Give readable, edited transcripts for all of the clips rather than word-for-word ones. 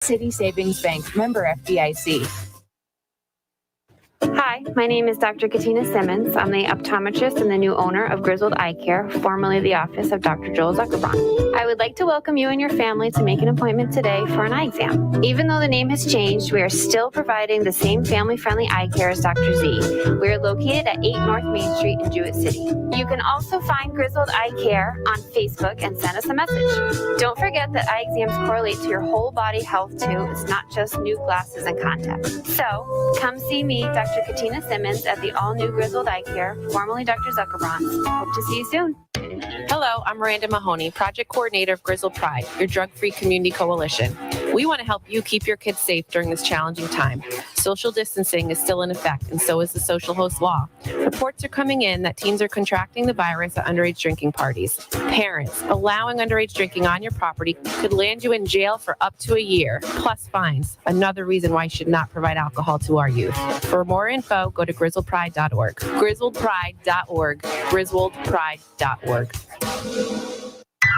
City Savings Bank, member FDIC. Hi, my name is Dr. Katina Simmons. I'm the optometrist and the new owner of Grizzled Eye Care, formerly the office of Dr. Joel Zuckerbrand. I would like to welcome you and your family to make an appointment today for an eye exam. Even though the name has changed, we are still providing the same family-friendly eye care as Dr. Z. We are located at 8 North Main Street in Jewett City. You can also find Grizzled Eye Care on Facebook and send us a message. Don't forget that eye exams correlate to your whole body health too. It's not just new glasses and contacts. So, come see me, Dr. Katina Simmons at the all-new Grizzled Eye Care, formerly Dr. Zuckerbrand. Hope to see you soon. Hello, I'm Miranda Mahoney, Project Coordinator of Grizzled Pride, your drug-free community coalition. We want to help you keep your kids safe during this challenging time. Social distancing is still in effect, and so is the social host law. Reports are coming in that teens are contracting the virus at underage drinking parties. Parents, allowing underage drinking on your property could land you in jail for up to a year, plus fines. Another reason why you should not provide alcohol to our youth. For more info, go to grizzledpride.org. grizzledpride.org. grizzledpride.org.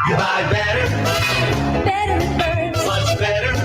You buy better. Better it burns. Much better.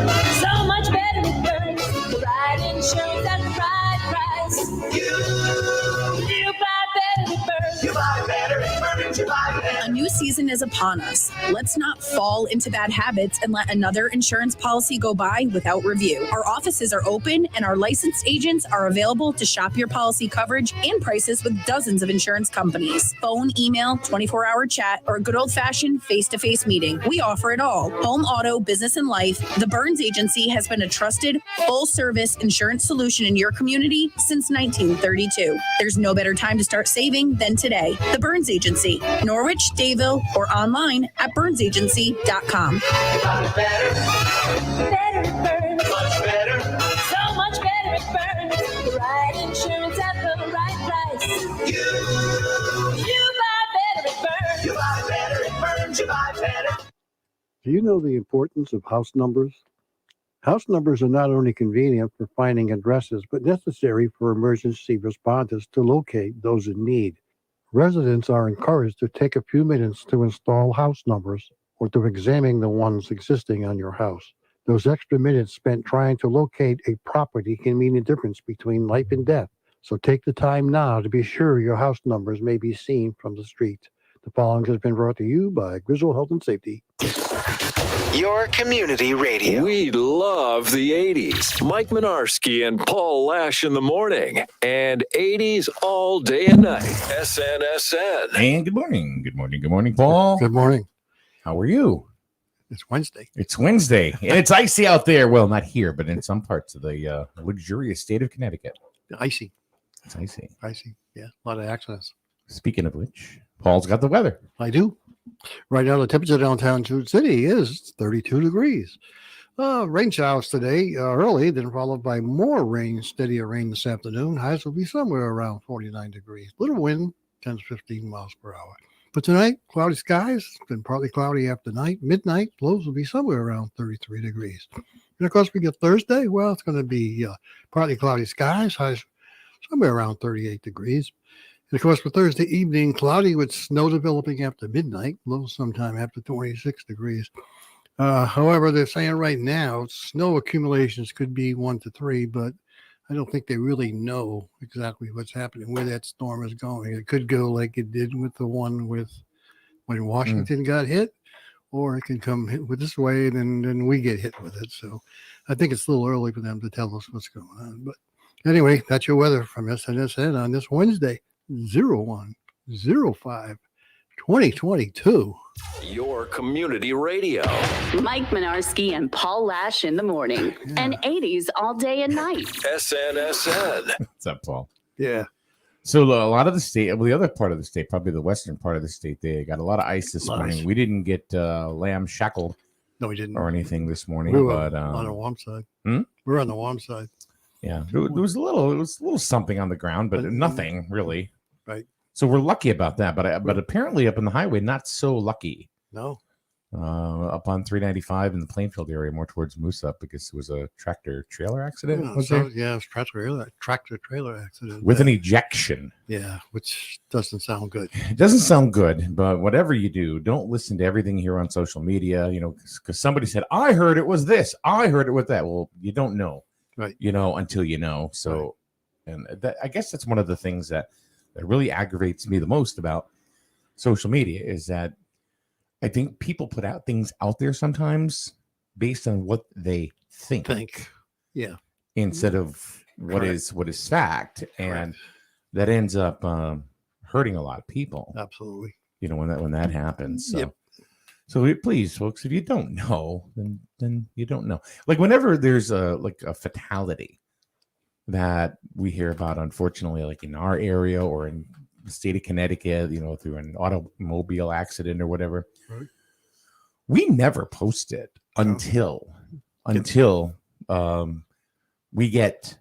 So much better it burns. The right insurance at the right price. You buy better it burns. You buy better. It burns. You buy better. A new season is upon us. Let's not fall into bad habits and let another insurance policy go by without review. Our offices are open and our licensed agents are available to shop your policy coverage and prices with dozens of insurance companies. Phone, email, 24-hour chat, or a good old-fashioned face-to-face meeting. We offer it all. Home, auto, business, and life. The Burns Agency has been a trusted, full-service insurance solution in your community since 1932. There's no better time to start saving than today. The Burns Agency, Norwich, Dayville, or online at burnsagency.com. You buy better. Better it burns. Much better. So much better it burns. The right insurance at the right price. You buy better it burns. You buy better. It burns. You buy better. Do you know the importance of house numbers? House numbers are not only convenient for finding addresses, but necessary for emergency responders to locate those in need. Residents are encouraged to take a few minutes to install house numbers or to examine the ones existing on your house. Those extra minutes spent trying to locate a property can mean the difference between life and death. So take the time now to be sure your house numbers may be seen from the street. The following has been brought to you by Grizzle Health and Safety. Your community radio. We love the 80s. Mike Minarski and Paul Lash in the morning. And 80s all day and night. SNSN. And good morning. Good morning. Good morning, Paul. Good morning. How are you? It's Wednesday. It's Wednesday. And it's icy out there. Well, not here, but in some parts of the luxurious state of Connecticut. Icy. It's icy. Icy. Yeah, a lot of accidents. Speaking of which, Paul's got the weather. I do. Right now, the temperature downtown Jewett City is 32 degrees. Rain showers today early, then followed by more rain, steadier rain this afternoon. Highs will be somewhere around 49 degrees. Little wind, 10 to 15 miles per hour. But tonight, cloudy skies. It's been partly cloudy after night. Midnight, lows will be somewhere around 33 degrees. And of course, we get Thursday. Well, it's going to be partly cloudy skies. Highs somewhere around 38 degrees. And of course, for Thursday evening, cloudy with snow developing after midnight, low sometime after 26 degrees. However, they're saying right now, snow accumulations could be 1 to 3, but I don't think they really know exactly what's happening, where that storm is going. It could go like it did with the one when Washington got hit, or it can come hit with this way, and then we get hit with it. So I think it's a little early for them to tell us what's going on. But anyway, that's your weather from SNSN on this Wednesday. 01/05/2022. Your community radio. Mike Minarski and Paul Lash in the morning. Yeah. And 80s all day and night. SNSN. What's up, Paul? Yeah. So a lot of the state, well, the other part of the state, probably the western part of the state, they got a lot of ice this morning. We didn't get lamb shackled. No, we didn't. Or anything this morning. We were but on the warm side. We're on the warm side. Yeah. It was a little something on the ground, but nothing really. Right. So we're lucky about that, but apparently up in the highway, not so lucky. No. up on 395 in the Plainfield area, more towards Moose Up, because it was a tractor trailer accident. Yeah, was so, there? yeah, it was tractor trailer accident. With an ejection. Yeah, which doesn't sound good. It doesn't sound good, but whatever you do, don't listen to everything here on social media, because somebody said, I heard it was this, I heard it was that. Well, you don't know, Right. Until you know. So, and I guess that's one of the things that really aggravates me the most about social media is that I think people put out things out there sometimes based on what they think. Yeah. Instead of what is fact. And that ends up hurting a lot of people. Absolutely. When that happens. So, Yep. so please, folks, if you don't know, then you don't know. Like whenever there's a fatality that we hear about, unfortunately, like in our area or in the state of Connecticut, through an automobile accident or whatever, Right. we never post it until we get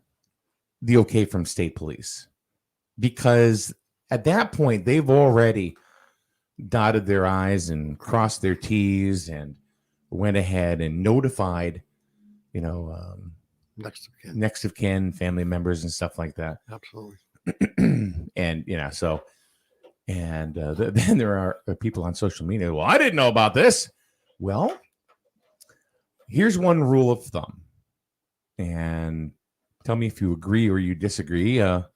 the okay from state police, because at that point they've already dotted their I's and crossed their T's and went ahead and notified, next of kin, family members and stuff like that. Absolutely. And then there are people on social media. Well, I didn't know about this. Well, here's one rule of thumb, and tell me if you agree or you disagree out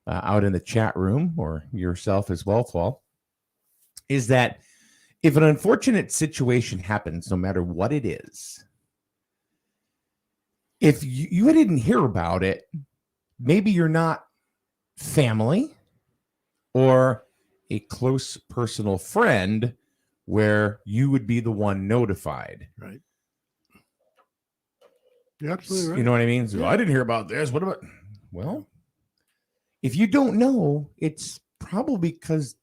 in the chat room, or yourself as well, Paul, is that if an unfortunate situation happens, no matter what it is, if you didn't hear about it, maybe you're not family or a close personal friend where you would be the one notified. Right. You're absolutely right. You know what I mean? So, I didn't hear about this. What about? Well, if you don't know, it's probably because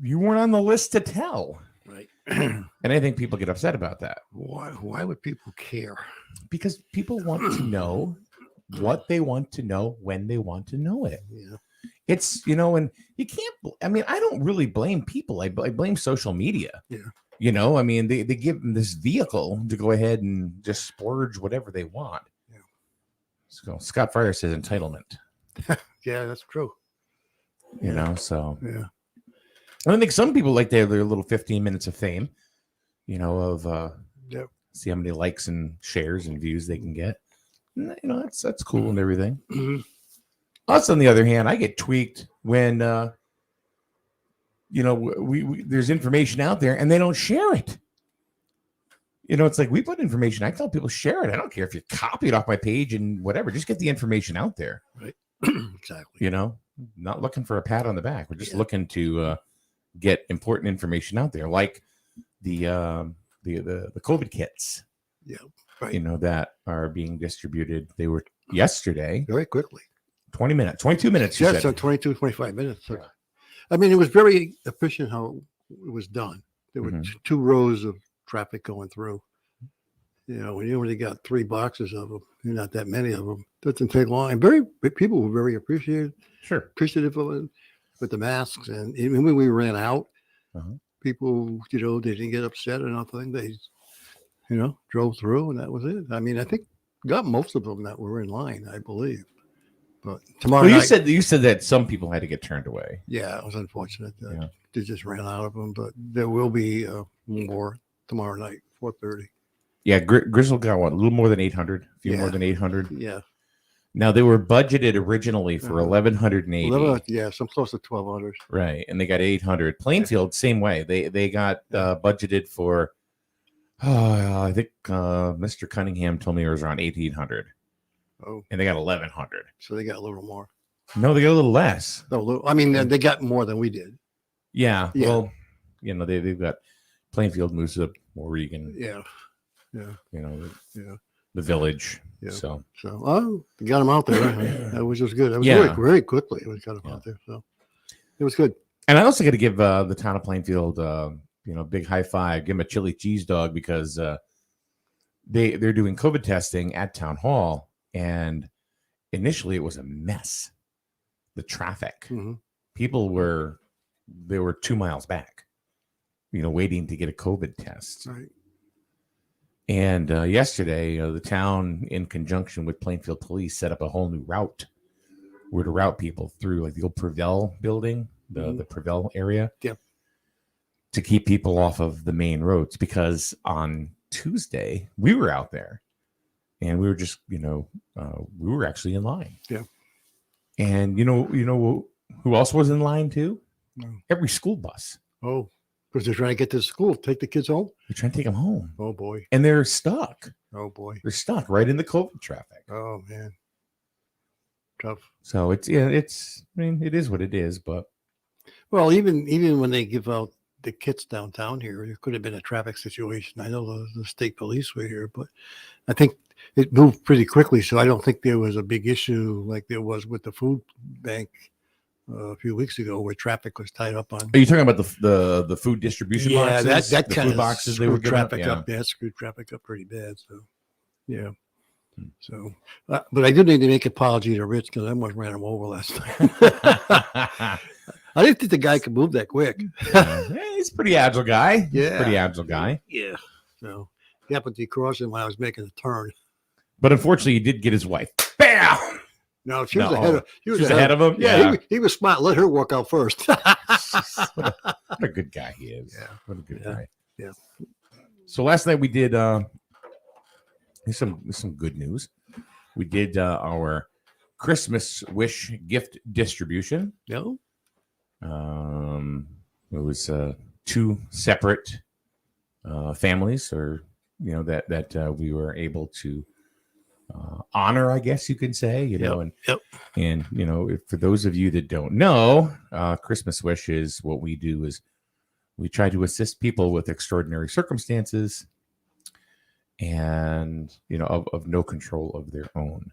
you weren't on the list to tell. Right. And I think people get upset about that. Why would people care? Because people want to know what they want to know when they want to know it. Yeah. It's, and you can't, I don't really blame people. I blame social media. Yeah. They give them this vehicle to go ahead and just splurge whatever they want. Yeah. So Scott Fryer says entitlement. Yeah, that's true. So. Yeah. I think some people like their little 15 minutes of fame, of see how many likes and shares and views they can get. That's cool and everything. Mm-hmm. Us, on the other hand, I get tweaked when we there's information out there and they don't share it. It's like we put information. I tell people share it. I don't care if you copy it off my page and whatever. Just get the information out there. Right. Exactly. Not looking for a pat on the back. We're just looking to get important information out there, like the COVID kits. Yeah. Right. That are being distributed. They were yesterday. Very quickly. 20 minutes, 22 minutes. Yes, so 22, 25 minutes. So, it was very efficient how it was done. There were two rows of traffic going through. When you only got 3 boxes of them, not that many of them, doesn't take long. And people were very appreciative of it with the masks. And even when we ran out, people, they didn't get upset or nothing. They, drove through, and that was it. I think got most of them that were in line, I believe. But tomorrow night, you said that some people had to get turned away. Yeah, it was unfortunate. They just ran out of them, but there will be more tomorrow night, 4:30. Yeah, Grizzle got a little more than 800, a few more than 800. Yeah. Now they were budgeted originally for 1,180. Yeah, some close to 1,200. Right, and they got 800. Plainfield, same way. They got budgeted for. I think Mr. Cunningham told me it was around 1,800. Oh, and they got 1,100. So they got a little more. No, they got a little less. No, they got more than we did. Yeah. Well, they've got Plainfield, Moose Up, Oregon. Yeah. The village. Yeah. So they got them out there. That was just good. It was very, very quickly. It was got them out there. So it was good. And I also got to give the town of Plainfield, big high five. Give them a chili cheese dog, because they're doing COVID testing at town hall, and initially it was a mess. The traffic, people were 2 miles back, waiting to get a COVID test. Right. And yesterday, the town, in conjunction with Plainfield Police, set up a whole new route where to route people through, like the old Prevel building, the Prevel area, to keep people off of the main roads. Because on Tuesday, we were out there, and we were just, we were actually in line. Yeah. And you know who else was in line too? No. Every school bus. Oh, because they're trying to get to school, take the kids home. They're trying to take them home. Oh boy. And they're stuck. Oh boy. They're stuck right in the COVID traffic. Oh man. Tough. So it is what it is, but Well, even when they give out the kits downtown here, there could have been a traffic situation. I know the state police were here, but I think it moved pretty quickly. So I don't think there was a big issue like there was with the food bank a few weeks ago, where traffic was tied up on. Are you talking about the food distribution boxes? Yeah, that the kind food of boxes they were screwed giving out? traffic Yeah. up. Yeah, it screwed traffic up pretty bad. So, yeah. So, but I do need to make an apology to Rich because I almost ran him over last time. I didn't think the guy could move that quick. Yeah, he's a pretty agile guy. Yeah. Pretty agile guy. Yeah. So he happened to be crossing when I was making a turn. But unfortunately, he did get his wife. Bam! No, she was No. ahead of. She was ahead of him? Yeah, Yeah. He was smart. Let her walk out first. What a good guy he is. Yeah. What a good Yeah. guy. Yeah. So last night we did here's some good news. We did our Christmas wish gift distribution. No. It was two separate families, or that we were able to honor, I guess you could say. And for those of you that don't know, Christmas Wish is what we do is we try to assist people with extraordinary circumstances and of no control of their own.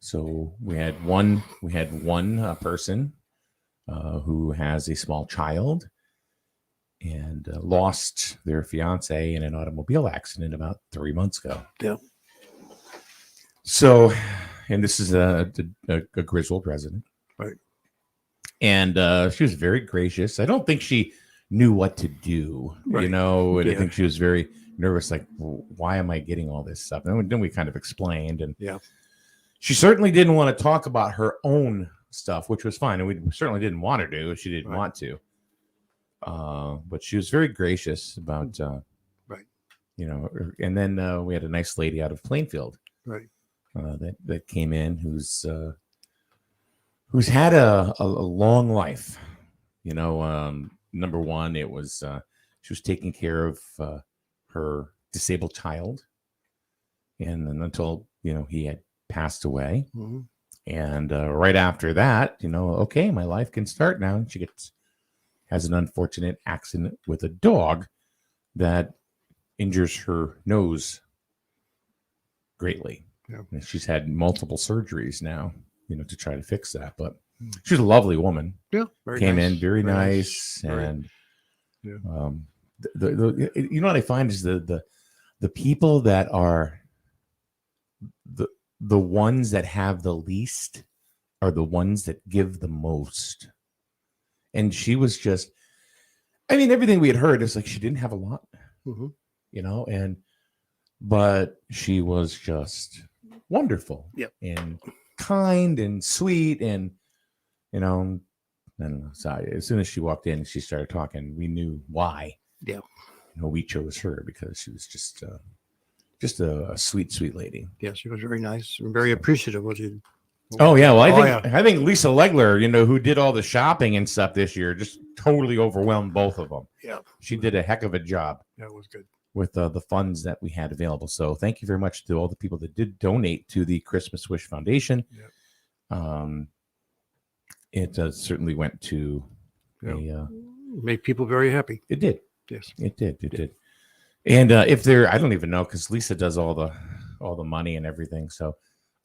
So we had one person who has a small child and lost their fiance in an automobile accident about 3 months ago. Yeah. So, and this is a Griswold resident. Right. And she was very gracious. I don't think she knew what to do, Right. and I Yeah. think she was very nervous, like, why am I getting all this stuff? And then we kind of explained, and Yeah. she certainly didn't want to talk about her own stuff, which was fine. And we certainly didn't want her to. She didn't want to. But she was very gracious about, Right. And then we had a nice lady out of Plainfield Right. that came in who's had a long life. Number one, it was she was taking care of her disabled child, and then until he had passed away. Mhm. And right after that, okay, my life can start now. And she has an unfortunate accident with a dog that injures her nose greatly. Yeah. And she's had multiple surgeries now, to try to fix that. But she's a lovely woman. Yeah. Very Came nice. in very nice. Very- And Yeah. what I find is the people that are the ones that have the least are the ones that give the most. And she was just, everything we had heard is like she didn't have a lot, Mhm. but she was just wonderful. Yep. And kind and sweet, and and so as soon as she walked in, she started talking. We knew why. Yeah. We chose her because she was just a sweet, sweet lady. Yeah, she was very nice and very appreciative of you. Oh yeah, well Oh, I think Lisa Legler, who did all the shopping and stuff this year, just totally overwhelmed both of them. Yeah. She did a heck of a job That was good. with the funds that we had available. So thank you very much to all the people that did donate to the Christmas Wish Foundation. Yep. It certainly went to Made people very happy. it did. Yes. It did. And if there, I don't even know, because Lisa does all the money and everything. So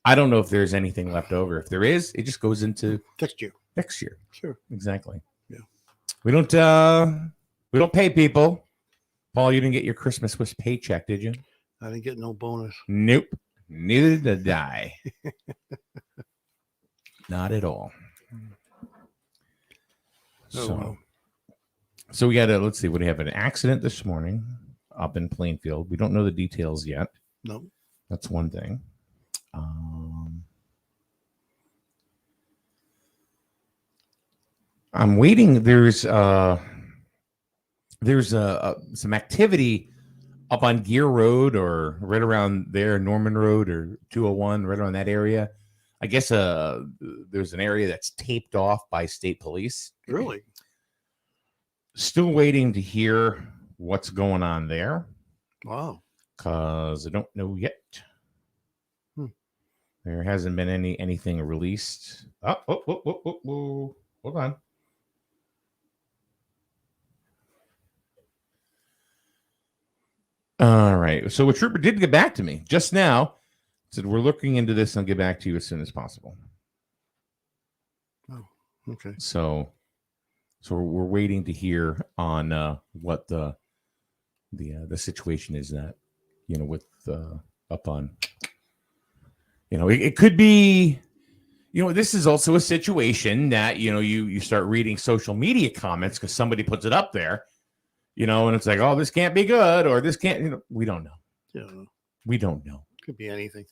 I don't know if there's anything left over. If there is, it just goes into Next year. next year. Sure. Exactly. Yeah. We don't pay people. Paul, you didn't get your Christmas Wish paycheck, did you? I didn't get no bonus. Nope. Neither did I. Not at all. Oh, So, wow. So we got to, let's see, we have an accident this morning up in Plainfield. We don't know the details yet. No. That's one thing. I'm waiting. There's some activity up on Gear Road or right around there, Norman Road or 201, right around that area. I guess there's an area that's taped off by state police. Really? Still waiting to hear what's going on there. Wow. Because I don't know yet. There hasn't been anything released. Hold on. All right. So a trooper did get back to me just now. Said we're looking into this and I'll get back to you as soon as possible. Oh, okay. So we're waiting to hear on what the situation is that, with up on, it could be, this is also a situation that, you start reading social media comments because somebody puts it up there, and it's like, oh, this can't be good or this can't, we don't know. Yeah. We don't know. Could be anything.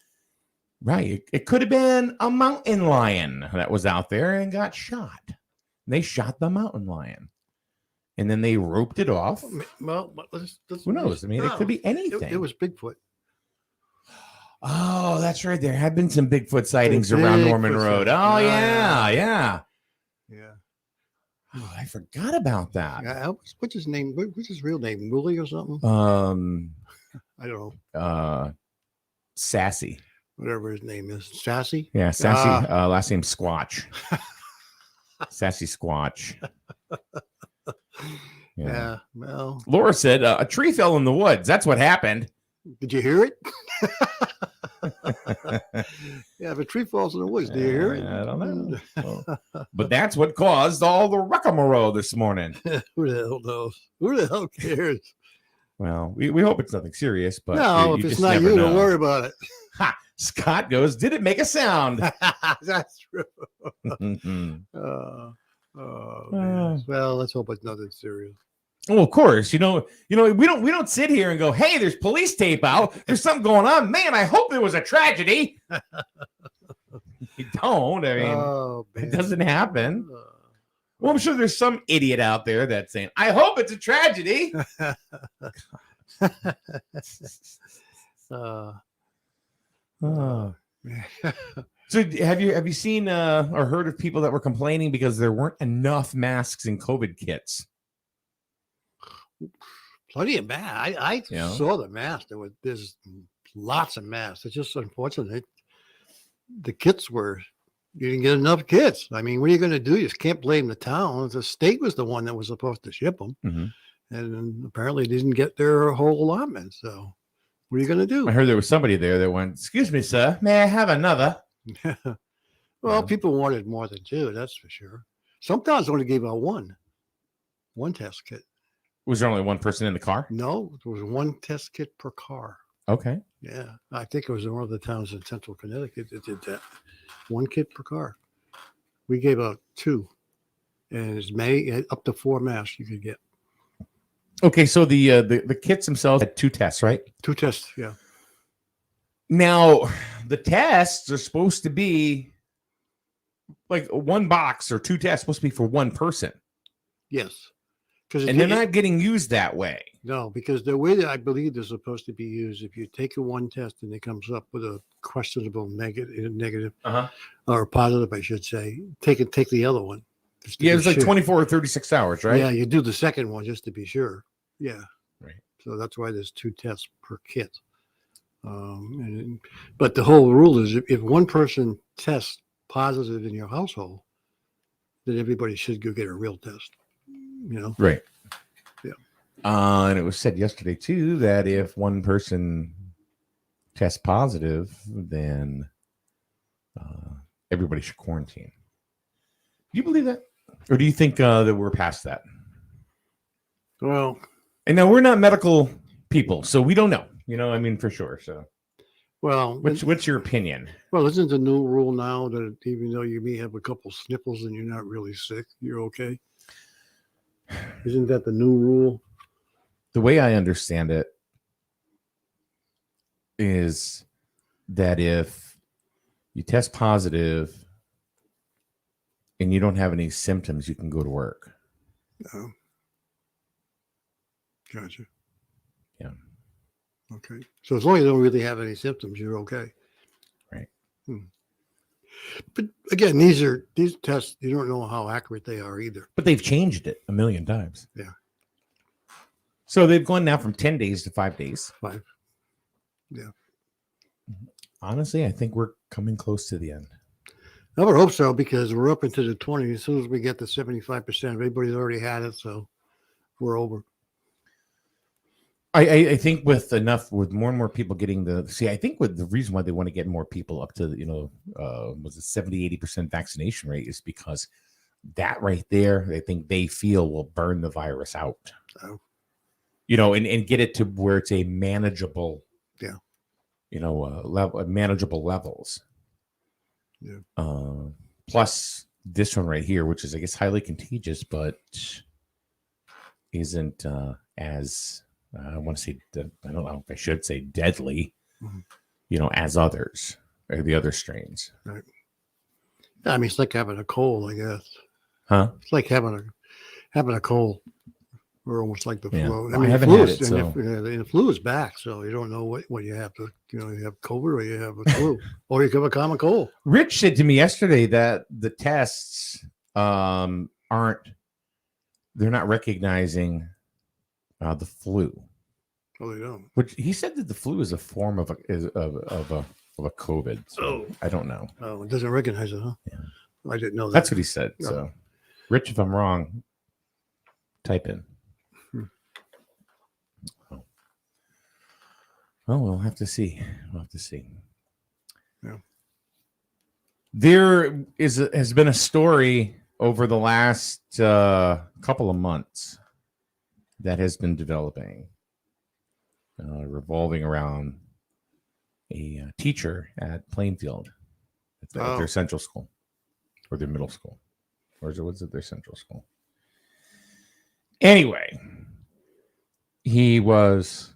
Right. It could have been a mountain lion that was out there and got shot. They shot the mountain lion. And then they roped it off. Well, who knows? I mean, it could be anything. It was Bigfoot. Oh, that's right. There have been some Bigfoot sightings around Norman Road. Oh, yeah. Oh, I forgot about that. What's his name? What's his real name? Willie or something? I don't know. Sassy. Whatever his name is. Sassy? Yeah, Sassy. Last name Squatch. Sassy Squatch. Yeah. Well, Laura said a tree fell in the woods. That's what happened. Did you hear it? Yeah, if a tree falls in the woods, do you hear it? I don't know. Well, but that's what caused all the rigmarole this morning. Who the hell knows? Who the hell cares? Well, we hope it's nothing serious, but no, if it's not you, don't worry about it. Ha! Scott goes, did it make a sound? That's true. Man. Well, let's hope it's nothing serious. Oh, of course. We don't sit here and go, hey, there's police tape out. There's something going on. Man, I hope there was a tragedy. You don't. I mean, it doesn't happen. Well, I'm sure there's some idiot out there that's saying, I hope it's a tragedy. So have you seen or heard of people that were complaining because there weren't enough masks and COVID kits? Plenty of masks. I saw the masks. There's lots of masks. It's just unfortunate. The kits you didn't get enough kits. I mean, what are you going to do? You just can't blame the town. The state was the one that was supposed to ship them. Mm-hmm. And apparently didn't get their whole allotment. So what are you going to do? I heard there was somebody there that went, excuse me, sir, may I have another? Well, people wanted more than two, that's for sure. Some towns only gave out one test kit. Was there only one person in the car? No, there was one test kit per car. Okay. Yeah, I think it was in one of the towns in central Connecticut that did that. One kit per car. We gave out two, and it's up to 4 masks you could get. Okay, so the kits themselves had 2 tests, right? 2 tests, yeah. Now, the tests are supposed to be like 1 box or 2 tests supposed to be for 1 person. Yes. And they're not getting used that way. No, because the way that I believe they're supposed to be used, if you take one test and it comes up with a questionable negative or positive, I should say, take the other one. Yeah, it's like 24 or 36 hours, right? Yeah, you do the second one just to be sure. Yeah. Right. So that's why there's 2 tests per kit. But the whole rule is if one person tests positive in your household, then everybody should go get a real test. Right. Yeah. And it was said yesterday too that if one person tests positive, then everybody should quarantine. Do you believe that, or do you think that we're past that? Well, and now we're not medical people, so we don't know. I mean, for sure. So, well, what's your opinion? Well, isn't the new rule now that even though you may have a couple sniffles and you're not really sick, you're okay? Isn't that the new rule? The way I understand it is that if you test positive and you don't have any symptoms, you can go to work. Oh. Gotcha. Yeah. Okay. So as long as you don't really have any symptoms, you're okay. Right. But again, these tests, you don't know how accurate they are either. But they've changed it a million times. Yeah. So they've gone now from 10 days to 5 days. 5. Yeah. Honestly, I think we're coming close to the end. I would hope so, because we're up into the 20s. As soon as we get to 75%, everybody's already had it, so we're over. I think with more and more people getting I think with the reason why they want to get more people up to, was it 70-80% vaccination rate is because that right there, they feel will burn the virus out. Oh. And get it to where it's a manageable, manageable levels. Yeah. Plus this one right here, which is, I guess, highly contagious, but isn't as, I want to say, I don't know if I should say deadly, as others, or the other strains. Right. I mean, it's like having a cold, I guess. Huh? It's like having a cold. Or almost like the flu. I mean, I haven't had it, so. The flu is back, so you don't know what you have to, you have COVID or you have a flu, or you have a common cold. Rich said to me yesterday that the tests they're not recognizing the flu. Oh, they don't. Which he said that the flu is a form of a COVID. So I don't know. Oh, it doesn't recognize it, huh? Yeah. I didn't know that. That's what he said. So, Rich, if I'm wrong, type in. Oh, we'll have to see. Yeah. There has been a story over the last couple of months that has been developing, revolving around a teacher at Plainfield at their central school or their middle school. Or was it their central school? Anyway, his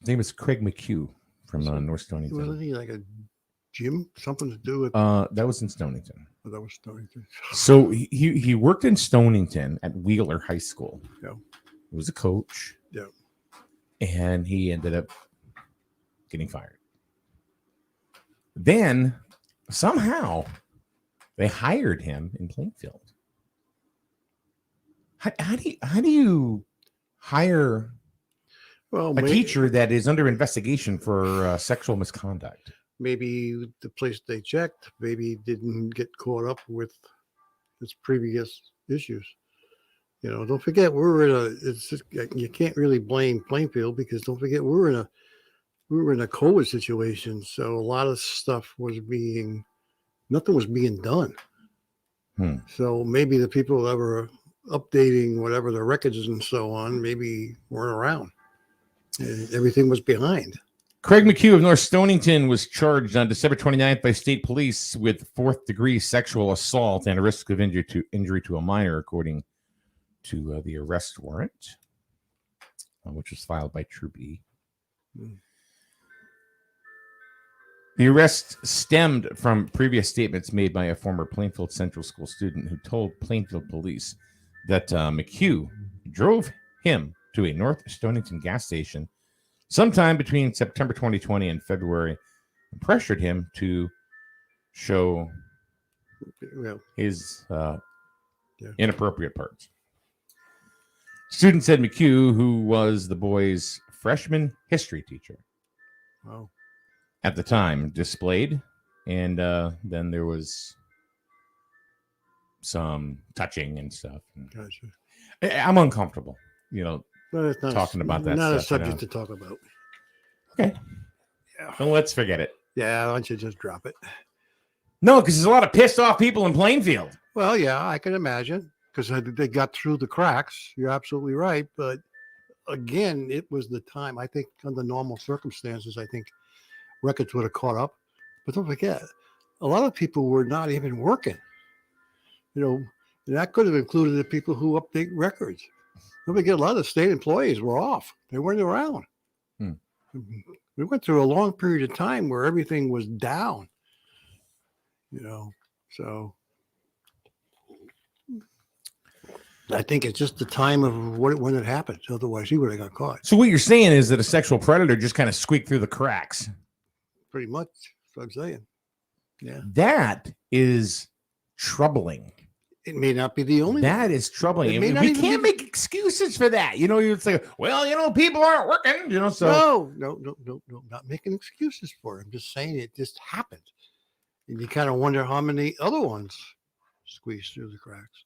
name is Craig McHugh from North Stonington. Wasn't he like a gym? Something to do with that was in Stonington. Oh, that was Stonington. So he worked in Stonington at Wheeler High School. Yeah. He was a coach. Yeah. And he ended up getting fired. Then somehow they hired him in Plainfield. How do you hire a teacher that is under investigation for sexual misconduct? Maybe the place they checked didn't get caught up with its previous issues. Don't forget you can't really blame Plainfield, because don't forget we were in a COVID situation, so a lot of stuff nothing was being done. So maybe the people that were updating whatever the records and so on maybe weren't around. And everything was behind. Craig McHugh of North Stonington was charged on December 29th by state police with 4th-degree sexual assault and a risk of injury to a minor, according to the arrest warrant, which was filed by Troop E. The arrest stemmed from previous statements made by a former Plainfield Central School student who told Plainfield police that McHugh drove him to a North Stonington gas station sometime between September 2020 and February and pressured him to show his inappropriate parts. Student said McHugh, who was the boy's freshman history teacher at the time, displayed, and then there was some touching and stuff. Gotcha. I'm uncomfortable, But it's talking about that not stuff, a subject to talk about. Okay. Yeah. Well, let's forget it. Yeah, why don't you just drop it? No, because there's a lot of pissed off people in Plainfield. Well, yeah, I can imagine, because they got through the cracks. You're absolutely right. But again, it was the time. I think under normal circumstances, I think records would have caught up. But don't forget, a lot of people were not even working. And that could have included the people who update records. Don't forget, a lot of the state employees were off. They weren't around. Hmm. We went through a long period of time where everything was down. So I think it's just the time of when it happened. Otherwise, he would have got caught. So what you're saying is that a sexual predator just kind of squeaked through the cracks. Pretty much. That's what I'm saying. Yeah. That is troubling. It may not be the only That one. is troubling. It I may mean, not we even can't be- make excuses for that. You'd say, well, people aren't working, so. No. Not making excuses for it. I'm just saying it just happened. And you kind of wonder how many other ones squeezed through the cracks.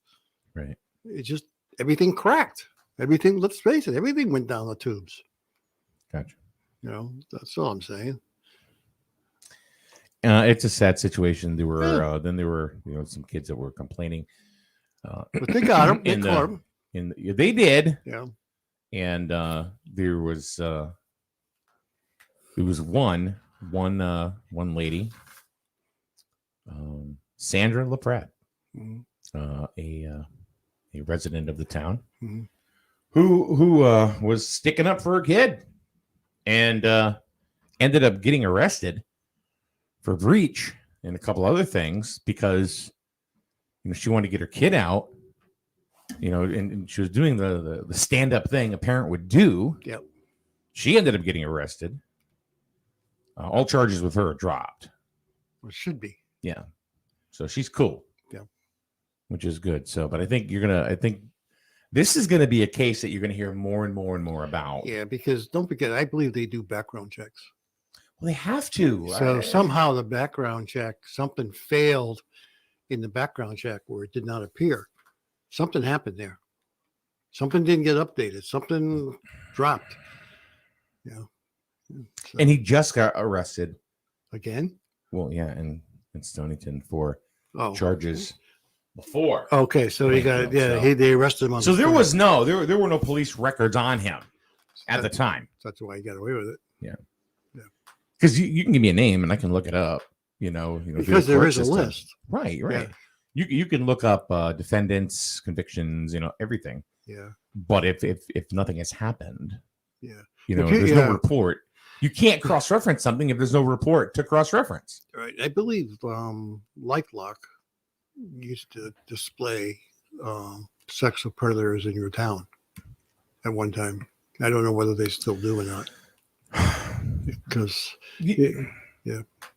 Right. It just, everything cracked. Everything, let's face it, everything went down the tubes. Gotcha. That's all I'm saying. It's a sad situation. There were some kids that were complaining. But they got him. They caught him. They did. Yeah. And there was one lady, Sandra LaPratt, Mhm. a resident of the town, Mhm. who was sticking up for her kid, and ended up getting arrested for breach and a couple other things because she wanted to get her kid out, and she was doing the stand-up thing a parent would do. Yep. She ended up getting arrested. All charges with her are dropped. Well, it should be. Yeah. So she's cool. Yeah. Which is good. So, but I think this is going to be a case that you're going to hear more and more and more about. Yeah, because don't forget, I believe they do background checks. Well, they have to. So somehow the background check, something failed in the background check where it did not appear. Something happened there. Something didn't get updated. Something dropped. Yeah. So, And he just got arrested. again? Well, yeah, in Stonington for Oh. charges before. Okay, so he got they arrested him on So the there spot. was there were no police records on him at the time. That's why he got away with it. Because you can give me a name and I can look it up. Through the Because there court is a system. list. Right. Yeah. You can look up defendants, convictions, everything. Yeah. But if nothing has happened, Yeah. there's no report. You can't cross-reference something if there's no report to cross-reference. Right. I believe LifeLock used to display sexual predators in your town at one time. I don't know whether they still do or not. Because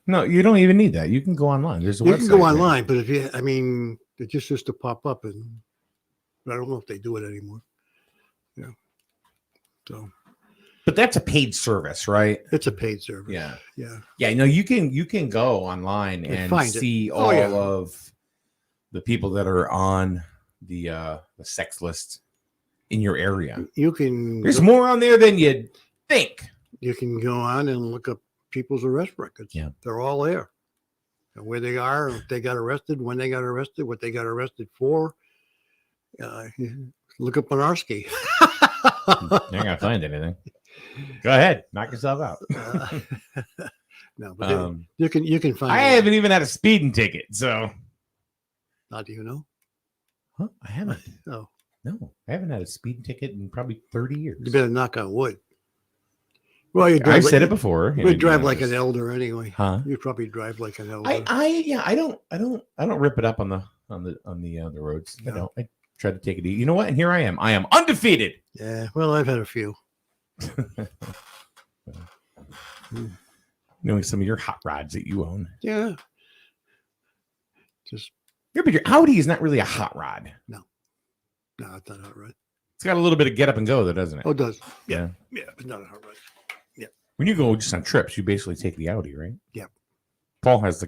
No, you don't even need that. You can go online. There's a you website. can go for it. online, but it just used to pop up, and I don't know if they do it anymore. Yeah. So But that's a paid service, right? it's a paid service. Yeah. Yeah. Yeah, no, you can go online And and find it. see Oh, all yeah. of the people that are on the sex list in your area. You can There's more on there than you'd think. you can go on and look up people's arrest records. Yeah. They're all there. And where they are, if they got arrested, when they got arrested, what they got arrested for. Look up Monarski. You're not gonna find anything. Go ahead, knock yourself out. No, but you can find. I it. haven't even had a speeding ticket, so How do you know? huh? I haven't. Oh, No, I haven't had a speeding ticket in probably 30 years. you better knock on wood. Well, you I've said it before. You drive like an elder anyway. Huh? You probably drive like an elder. I don't rip it up on the roads. I No. don't. I try to take it easy. You know what? And here I am. I am undefeated. Yeah. Well, I've had a few. Knowing some of your hot rods that you own. Yeah. Just Yeah, but your Audi is not really a hot rod. no, it's not hot rod. It's got a little bit of get up and go, though, doesn't it? Oh, it does. Yeah. Yeah, it's not a hot rod. When you go just on trips, you basically take the Audi, right? Yeah. Paul he's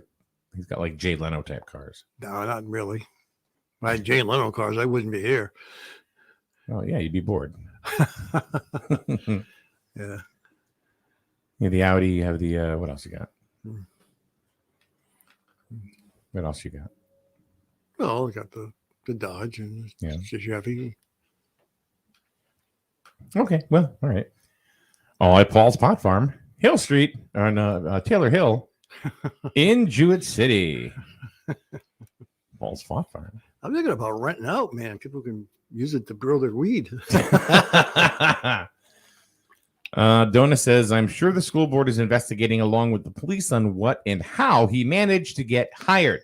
got like Jay Leno type cars. No, not really. If I had Jay Leno cars, I wouldn't be here. Oh yeah, you'd be bored. Yeah. Yeah, the Audi. You have the what else you got? Hmm. What else you got? Well, we got the Dodge and Yeah. the Chevy. Okay, well, all right. Oh, at Paul's Pot Farm, Hill Street on Taylor Hill in Jewett City. Paul's Pot Farm. I'm thinking about renting out, man. People can use it to grow their weed. Donna says, I'm sure the school board is investigating along with the police on what and how he managed to get hired.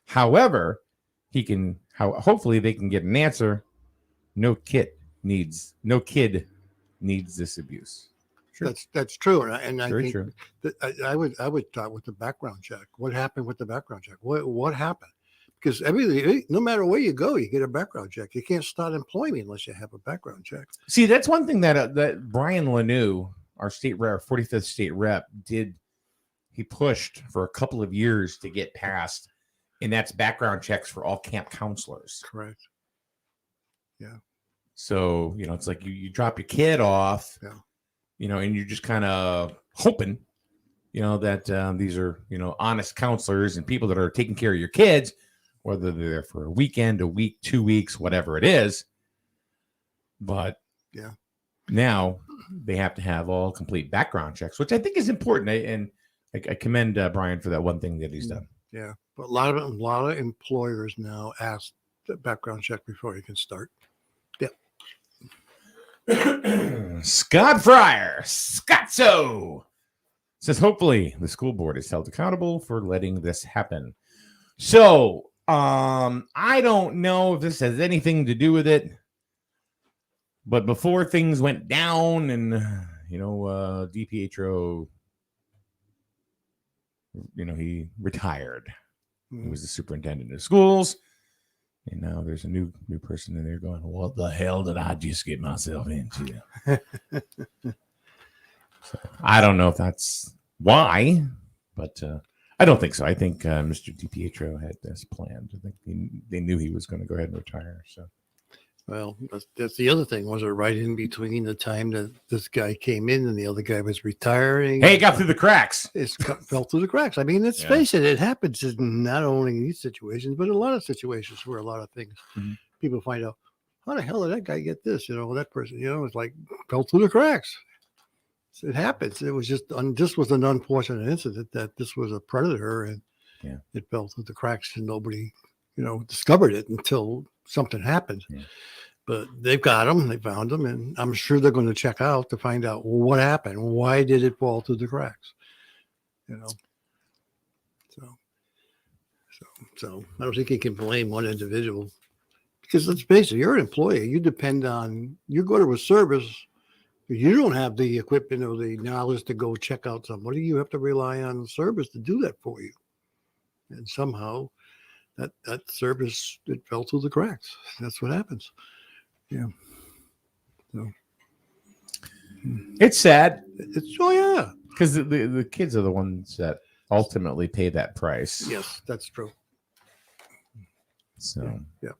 However, hopefully they can get an answer. No kid needs this abuse. Sure. That's true, and I Very think true. that I would start with the background check. What happened with the background check? What happened? Because everything, no matter where you go, you get a background check. You can't start employment unless you have a background check. See, that's one thing that Brian Lanou, our 45th state rep, did. He pushed for a couple of years to get passed, and that's background checks for all camp counselors. Correct. Yeah. So, it's like you drop your kid off, and you're just kind of hoping, that these are, honest counselors and people that are taking care of your kids, whether they're there for a weekend, a week, 2 weeks, whatever it is. But now they have to have all complete background checks, which I think is important. And I commend Brian for that one thing that he's done. Yeah. But a lot of employers now ask the background check before you can start. Scott Fryer, Scotzo, says hopefully the school board is held accountable for letting this happen. So I don't know if this has anything to do with it, but before things went down and DiPietro, he retired. He was the superintendent of schools. And now there's a new person in there going, what the hell did I just get myself into? So, I don't know if that's why, but I don't think so. I think Mr. DiPietro had this planned. I think they knew he was going to go ahead and retire. So, well, that's the other thing. Was it right in between the time that this guy came in and the other guy was retiring? Hey, it got through the cracks. It fell through the cracks. I mean, let's face it. It happens in not only in these situations, but in a lot of situations where a lot of things people find out, how the hell did that guy get this? That person, it's like fell through the cracks. So it happens. It was just, this was an unfortunate incident that this was a predator and it fell through the cracks and nobody, discovered it until something happened. Yeah. But they've got them, they found them, and I'm sure they're going to check out to find out what happened. Why did it fall through the cracks? So I don't think you can blame one individual because let's face it, you're an employee. You depend on, you go to a service, you don't have the equipment or the knowledge to go check out somebody. You have to rely on the service to do that for you. And somehow that service, it fell through the cracks. That's what happens. Yeah. So it's sad. Because the kids are the ones that ultimately pay that price. Yes, that's true. So yeah.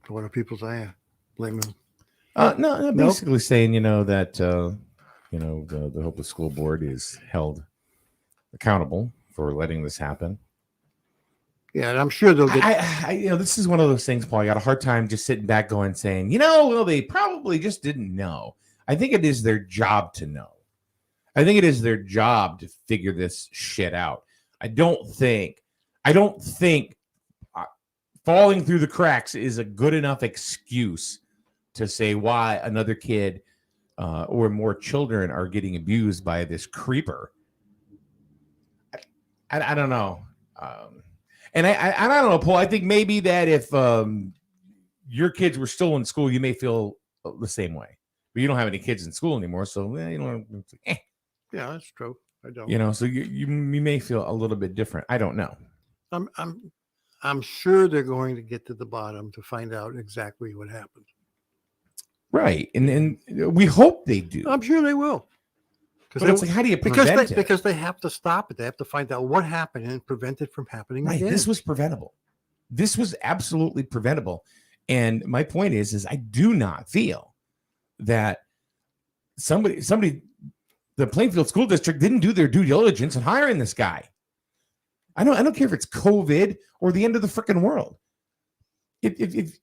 So what are people saying? Blame them? No, basically saying that the Hopeless School Board is held accountable for letting this happen. Yeah, and I'm sure they'll get. This is one of those things, Paul. I got a hard time just sitting back, saying, they probably just didn't know. I think it is their job to know. I think it is their job to figure this shit out. I don't think falling through the cracks is a good enough excuse to say why another kid or more children are getting abused by this creeper. I don't know. And I don't know, Paul. I think maybe that if your kids were still in school, you may feel the same way. But you don't have any kids in school anymore, so you don't. Yeah, that's true. I don't. So you may feel a little bit different. I don't know. I'm sure they're going to get to the bottom to find out exactly what happened. Right, and we hope they do. I'm sure they will. But it's like, how do you prevent it? Because they have to stop it. They have to find out what happened and prevent it from happening again. This was preventable. This was absolutely preventable. And my point is I do not feel that somebody, the Plainfield School District didn't do their due diligence in hiring this guy. I don't care if it's COVID or the end of the freaking world. If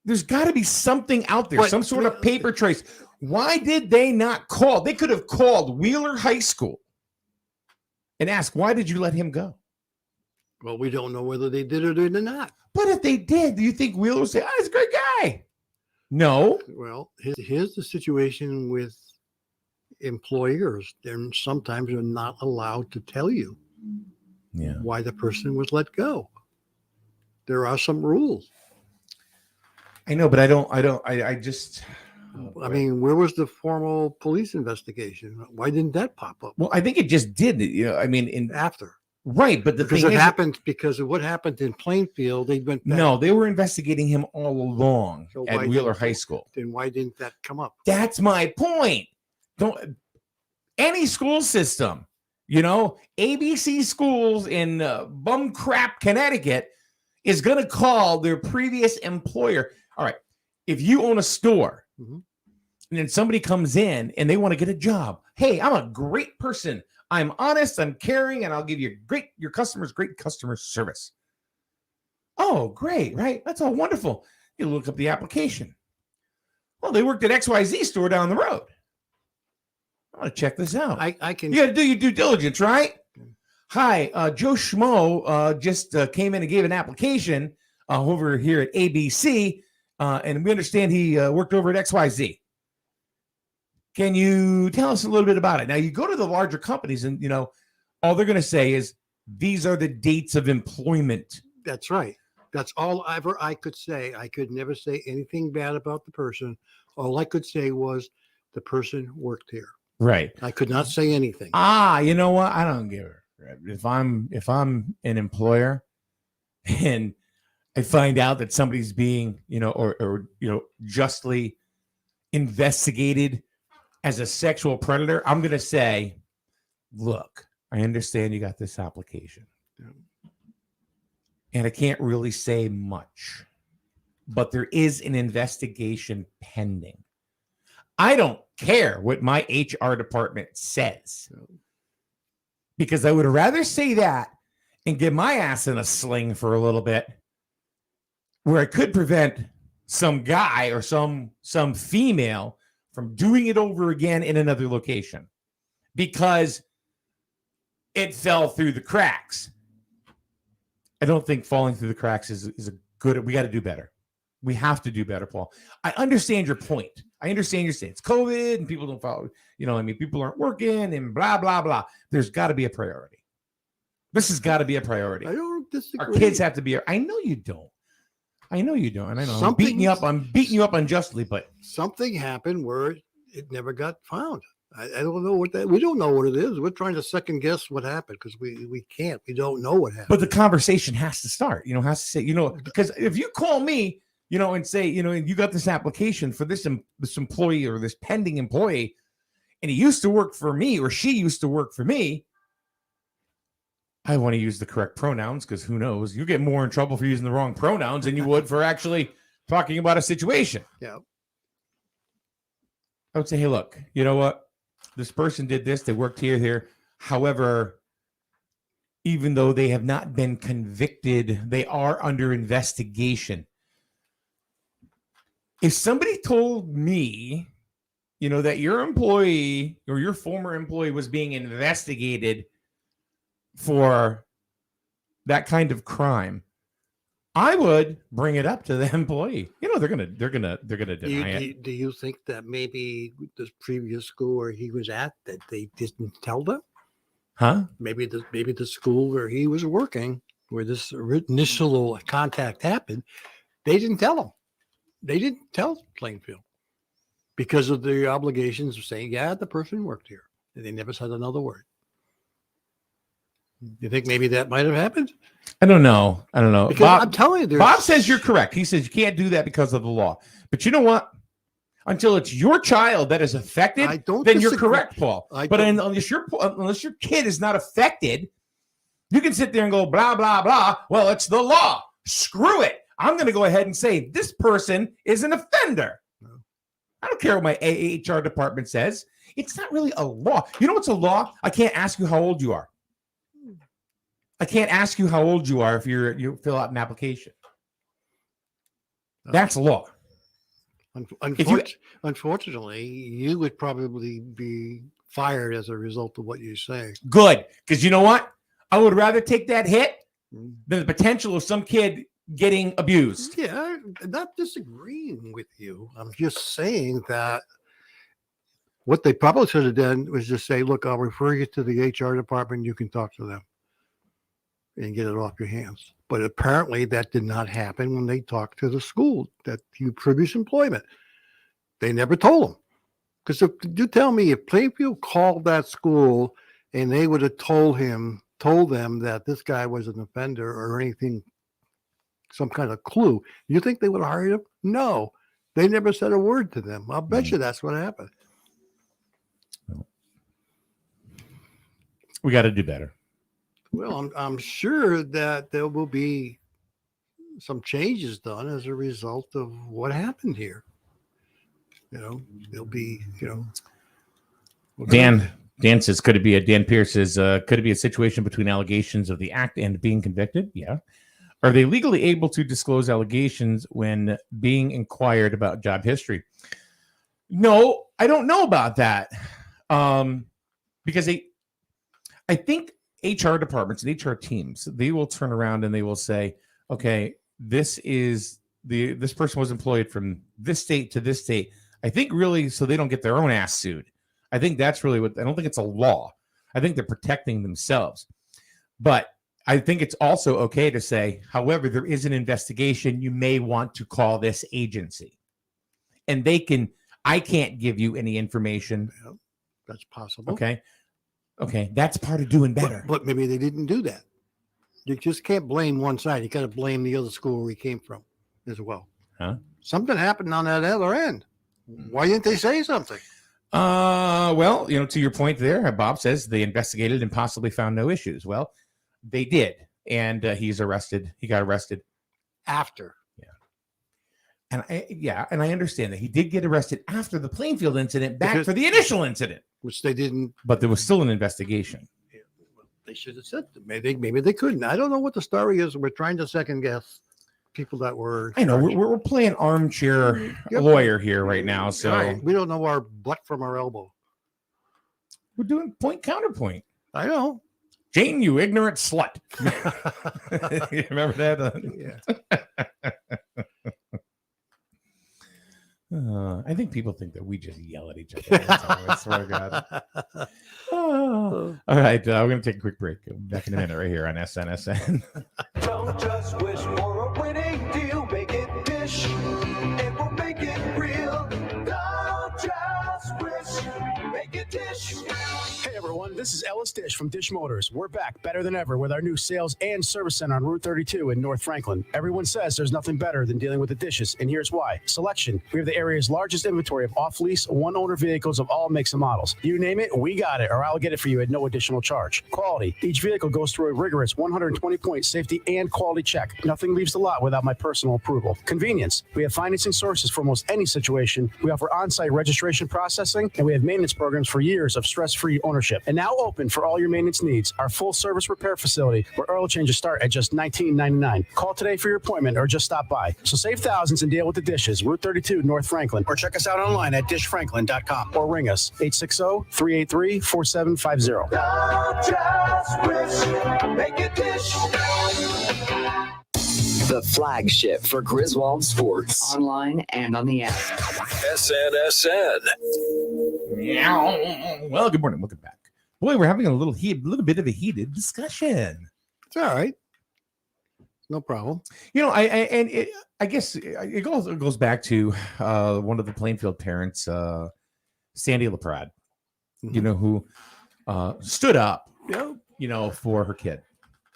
there's got to be something out there, some sort of paper trace. Why did they not call? They could have called Wheeler High School and asked, why did you let him go? Well, we don't know whether they did it or not. But if they did, do you think Wheeler would say, "Oh, he's a great guy"? No. Well, here's the situation with employers. Sometimes they're not allowed to tell you why the person was let go. There are some rules. I know, but I just. I mean, where was the formal police investigation? Why didn't that pop up? Well, I think it just did. I mean, after. Right, but because it happened because of what happened in Plainfield. They went back. No, they were investigating him all along at Wheeler High School. Then why didn't that come up? That's my point. Don't any school system, ABC schools in bum crap Connecticut is going to call their previous employer. All right, if you own a store. Mm-hmm. And then somebody comes in and they want to get a job. Hey, I'm a great person. I'm honest, I'm caring, and I'll give you your customers great customer service. Oh, great, right? That's all wonderful. You look up the application. Well, they worked at XYZ store down the road. I want to check this out. I can. You got to do your due diligence, right? Hi, Joe Schmo just came in and gave an application over here at ABC. And we understand he worked over at XYZ. Can you tell us a little bit about it? Now, you go to the larger companies and, all they're going to say is, these are the dates of employment. That's right. That's all ever I could say. I could never say anything bad about the person. All I could say was the person worked here. Right. I could not say anything. You know what? I don't give a if I'm an employer and I find out that somebody's being, or justly investigated as a sexual predator, I'm going to say, look, I understand you got this application. And I can't really say much, but there is an investigation pending. I don't care what my HR department says, because I would rather say that and get my ass in a sling for a little bit, where I could prevent some guy or some female from doing it over again in another location because it fell through the cracks. I don't think falling through the cracks is a good. We got to do better. We have to do better, Paul. I understand your point. I understand you're saying it's COVID and people don't follow. People aren't working and blah, blah, blah. There's got to be a priority. This has got to be a priority. I don't disagree. Our kids have to be. I know you don't. And I know I'm beating you up unjustly, but something happened where it never got found. I don't know we don't know what it is. We're trying to second guess what happened because we can't. We don't know what happened. But the conversation has to start. Has to say, because if you call me, and say, and you got this application for this employee or this pending employee, and he used to work for me or she used to work for me. I want to use the correct pronouns because who knows? You get more in trouble for using the wrong pronouns than you would for actually talking about a situation. Yeah. I would say, hey, look, you know what? This person did this. They worked here. However, even though they have not been convicted, they are under investigation. If somebody told me, that your employee or your former employee was being investigated for that kind of crime, I would bring it up to the employee. They're gonna deny it. Do you think that maybe this previous school where he was at that they didn't tell them? Huh? Maybe the school where he was working, where this initial contact happened, they didn't tell him. They didn't tell Plainfield because of the obligations of saying, yeah, the person worked here. And they never said another word. You think maybe that might have happened? I don't know. Because I'm telling you, Bob says you're correct. He says you can't do that because of the law. But you know what? Until it's your child that is affected, then you're correct, Paul. But unless your kid is not affected, you can sit there and go, blah, blah, blah. Well, it's the law. Screw it. I'm going to go ahead and say this person is an offender. No. I don't care what my HR department says. It's not really a law. You know what's a law? I can't ask you how old you are. I can't ask you how old you are if you fill out an application. That's law. Unfortunately, you would probably be fired as a result of what you say. Good, because you know what? I would rather take that hit than the potential of some kid getting abused. Yeah, I'm not disagreeing with you. I'm just saying that what they probably should have done was just say, look, I'll refer you to the HR department. You can talk to them and get it off your hands. But apparently that did not happen when they talked to the school, that you previous employment. They never told them. Because if you tell me if Plainfield called that school and they would have told them that this guy was an offender or anything, some kind of clue, you think they would have hired him? No, they never said a word to them. I'll bet you that's what happened. We got to do better. Well, I'm sure that there will be some changes done as a result of what happened here. There'll be, Dan says, Dan Pierce says, could it be a situation between allegations of the act and being convicted? Yeah. Are they legally able to disclose allegations when being inquired about job history? No, I don't know about that. Because I think HR departments and HR teams, they will turn around and they will say, okay, this person was employed from this state to this state. I think really so they don't get their own ass sued. I think that's really I don't think it's a law. I think they're protecting themselves. But I think it's also okay to say, however, there is an investigation. You may want to call this agency. And I can't give you any information. That's possible. Okay. That's part of doing better. But maybe they didn't do that. You just can't blame one side. You got to blame the other school where he came from as well. Huh? Something happened on that other end. Why didn't they say something? Well, to your point there, Bob says they investigated and possibly found no issues. Well, they did. And he's arrested. He got arrested after. Yeah. And I understand that he did get arrested after the Plainfield incident for the initial incident. Which they didn't. But there was still an investigation. They should have said that. Maybe they couldn't. I don't know what the story is. We're trying to second guess people that were. I know we're playing armchair lawyer here right now. So right. We don't know our butt from our elbow. We're doing point counterpoint. I know. Jane, you ignorant slut. You remember that? Yeah. I think people think that we just yell at each other. I swear to God. All right, we're going to take a quick break. Back in a minute right here on SNSN. Don't just wish for a winning deal. Make it Dish. It will make it real. Don't just wish. Make it Dish. Hey everyone, this is Ellis Dish from Dish Motors. We're back better than ever with our new sales and service center on Route 32 in North Franklin. Everyone says there's nothing better than dealing with the dishes, and here's why. Selection. We have the area's largest inventory of off-lease, one-owner vehicles of all makes and models. You name it, we got it, or I'll get it for you at no additional charge. Quality. Each vehicle goes through a rigorous 120-point safety and quality check. Nothing leaves the lot without my personal approval. Convenience. We have financing sources for almost any situation. We offer on-site registration processing, and we have maintenance programs for years of stress-free ownership. And now open for all your maintenance needs. Our full-service repair facility, where oil changes start at just $19.99. Call today for your appointment or just stop by. So save thousands and deal with the dishes. Route 32, North Franklin. Or check us out online at dishfranklin.com. Or ring us, 860-383-4750. Don't just wish. Make it Dish. The flagship for Griswold Sports. Online and on the app. SNSN. Well, good morning. Welcome back. Boy, we're having a little bit of a heated discussion. It's all right. No problem. I guess it goes back to one of the Plainfield parents, Sandy LaPrade, who stood up, for her kid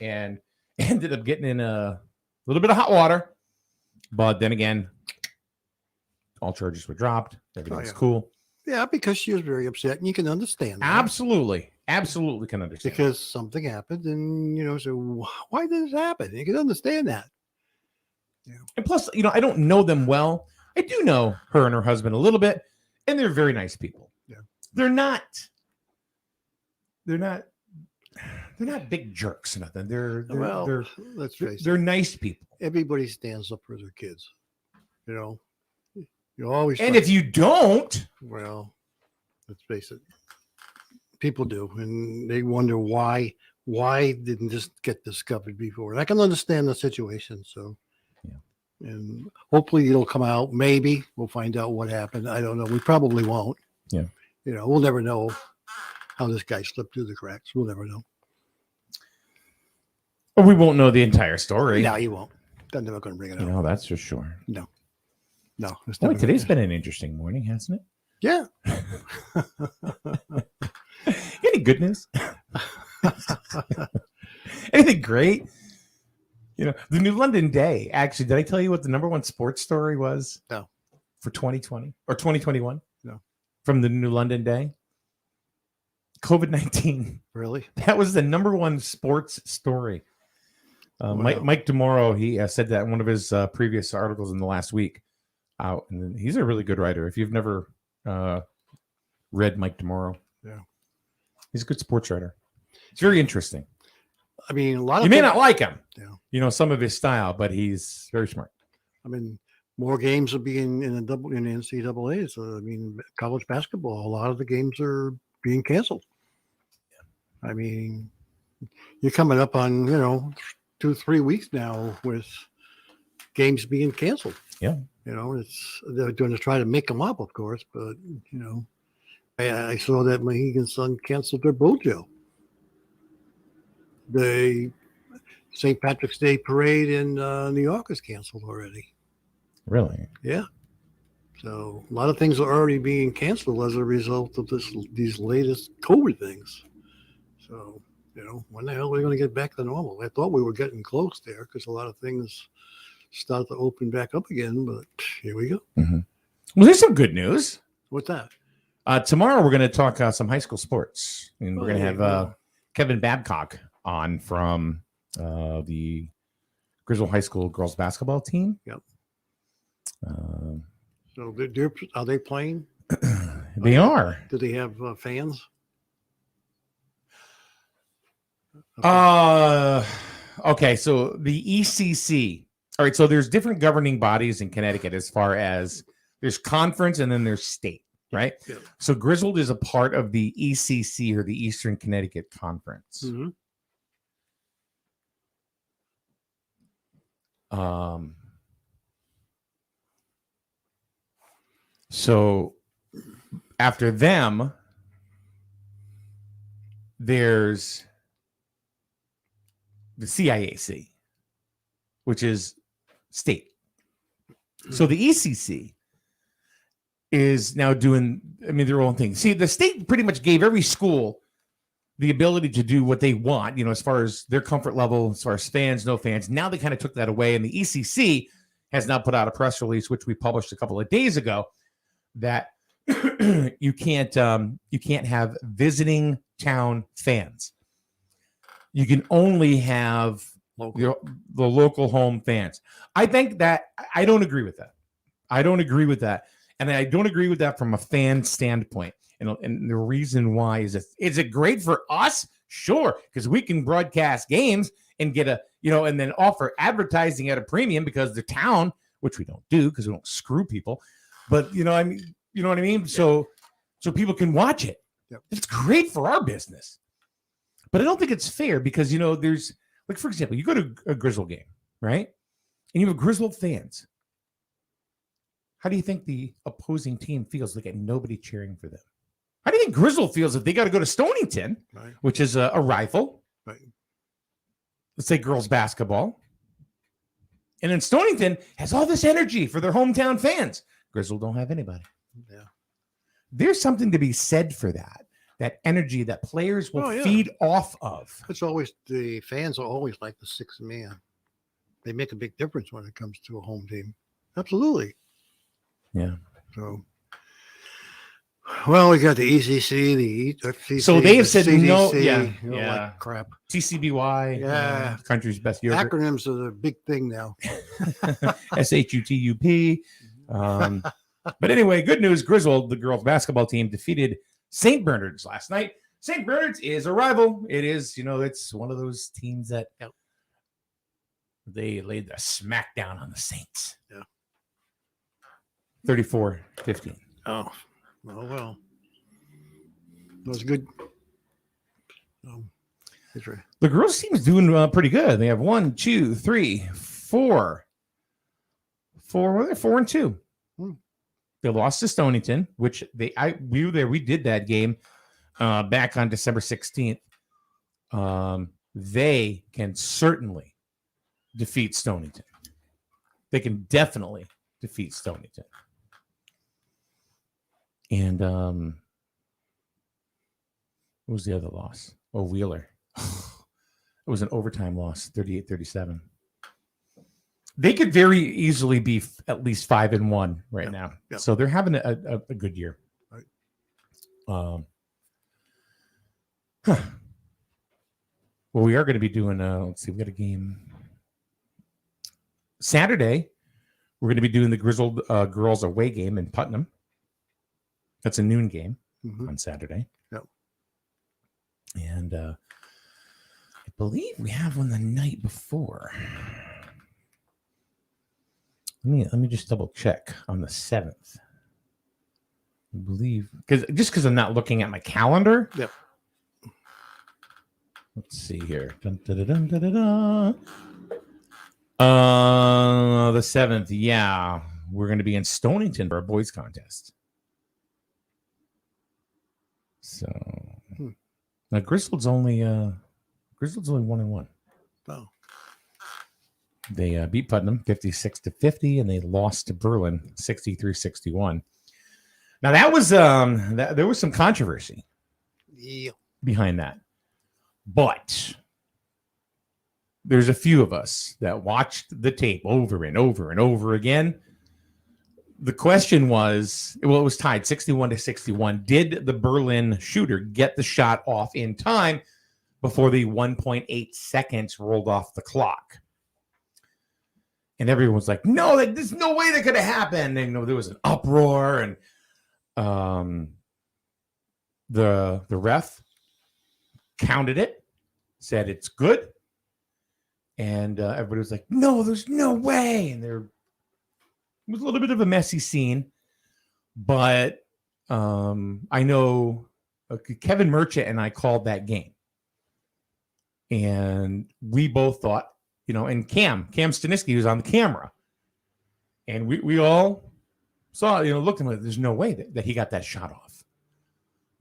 and ended up getting in a little bit of hot water. But then again, all charges were dropped. Everything's cool. Yeah, because she was very upset, and you can understand that. Absolutely can understand. Because something happened, and, so why did this happen? You can understand that. Yeah. And plus, I don't know them well. I do know her and her husband a little bit, and they're very nice people. Yeah. They're not big jerks or nothing. Let's face it. They're nice people. Everybody stands up for their kids. You always. And if you don't, well, let's face it. People do, and they wonder why didn't this get discovered before. And I can understand the situation. So, and hopefully it'll come out. Maybe we'll find out what happened. I don't know. We probably won't. Yeah. We'll never know how this guy slipped through the cracks. We'll never know. Or we won't know the entire story. No, you won't. They're never going to bring it up. No, that's for sure. No. It's Boy, never today's gonna- been an interesting morning, hasn't it? Yeah. Any good news? Anything great? The New London Day. Actually, did I tell you what the number one sports story was? No. For 2020 or 2021? No. From the New London Day? COVID-19. Really? That was the number one sports story. Wow. Mike DeMoro, he said that in one of his previous articles in the last week out. And he's a really good writer. If you've never read Mike DeMoro, yeah, he's a good sports writer. It's very interesting. I mean, a lot of You may people- not like him, Yeah. some of his style, but he's very smart. I mean, more games are being in the NCAA. So I mean, college basketball, a lot of the games are being canceled. I mean, you're coming up on 2-3 weeks now with games being canceled. Yeah. They're going to try to make them up, of course, but I saw that Mohegan Sun canceled their Bojo. The St. Patrick's Day parade in New York is canceled already. Really? Yeah. So a lot of things are already being canceled as a result of these latest COVID things. So, when the hell are we going to get back to normal? I thought we were getting close there because a lot of things start to open back up again, but here we go. Mm-hmm. Well, there's some good news. What's that? Tomorrow we're going to talk some high school sports, and we're going to there have you go. Kevin Babcock on from the Griswold High School girls basketball team. Yep. So are they playing? They are. Do they have fans? Okay, so the ECC. All right, so there's different governing bodies in Connecticut as far as there's conference and then there's state, right? Yeah. So Griswold is a part of the ECC, or the Eastern Connecticut Conference. Mm-hmm. So after them, there's the CIAC, which is state. So the ECC is now doing, their own thing. See, the state pretty much gave every school the ability to do what they want, as far as their comfort level, as far as fans, no fans. Now they kind of took that away, and the ECC has now put out a press release, which we published a couple of days ago, that you can't have visiting town fans. You can only have the local home fans. I think that I don't agree with that. And I don't agree with that from a fan standpoint. And the reason why is it great for us? Sure, because we can broadcast games and get and then offer advertising at a premium because the town, which we don't do because we don't screw people, but you know what I mean? So people can watch it. Yep. It's great for our business. But I don't think it's fair because there's, like, for example, you go to a Griswold game, right? And you have Griswold fans. How do you think the opposing team feels? They get nobody cheering for them. How do you think Griswold feels if they got to go to Stonington, Right. which is a rival? Right. Let's say girls basketball. And then Stonington has all this energy for their hometown fans. Griswold don't have anybody. Yeah. There's something to be said for that energy that players will Oh, yeah. feed off of. It's always, the fans are always like the sixth man. They make a big difference when it comes to a home team. Absolutely. Yeah. So, well, we got the ECC, the FCC. So they have the said CDC, no. Yeah. all Yeah. that crap. TCBY. Yeah. Country's best yogurt. Acronyms are the big thing now. SHUTUP. But anyway, good news. Griswold, the girls basketball team, defeated St. Bernard's last night. St. Bernard's is a rival. It is, it's one of those teams that they laid the smackdown on the Saints. Yeah. 34-15. Oh, well. It was a good That's right. The girls team's doing pretty good. They have 1, 2, 3, 4. 4-2. They lost to Stonington, which we were there. We did that game back on December 16th. They can certainly defeat Stonington. They can definitely defeat Stonington. And what was the other loss? Oh, Wheeler. It was an overtime loss, 38-37. They could very easily be at least 5-1 right now. Yeah. So they're having a good year. Right. Well, we are going to be doing, let's see, we got a game. Saturday, we're going to be doing the Grizzled girls away game in Putnam. That's a noon game on Saturday. Yep. And I believe we have one the night before. Let me just double check on the 7th. I believe because I'm not looking at my calendar. Yep. Let's see here. The 7th, yeah. We're going to be in Stonington for a boys contest. So now Grizzled's only 1-1. Oh. They beat Putnam 56-50, and they lost to Berlin 63-61. Now that was there was some controversy behind that, but there's a few of us that watched the tape over and over and over again. The question was, it was tied 61-61. Did the Berlin shooter get the shot off in time before the 1.8 seconds rolled off the clock? And everyone was like, no, there's no way that could have happened. And there was an uproar, and the ref counted it, said it's good. And everybody was like, no, there's no way. And there was a little bit of a messy scene. But I know Kevin Merchant and I called that game. And we both thought, and Cam Staniski was on the camera. And we all saw, looked at him like, there's no way that he got that shot off.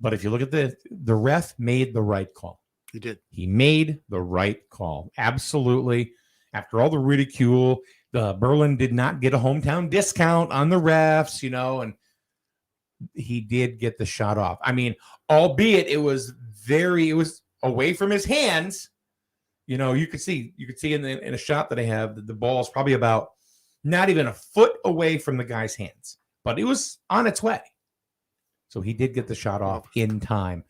But if you look at the ref made the right call. He did. He made the right call. Absolutely. After all the ridicule, Berlin did not get a hometown discount on the refs, and he did get the shot off. I mean, albeit it was away from his hands. You could see in a shot that I have, the ball is probably about not even a foot away from the guy's hands, but it was on its way. So he did get the shot off in time,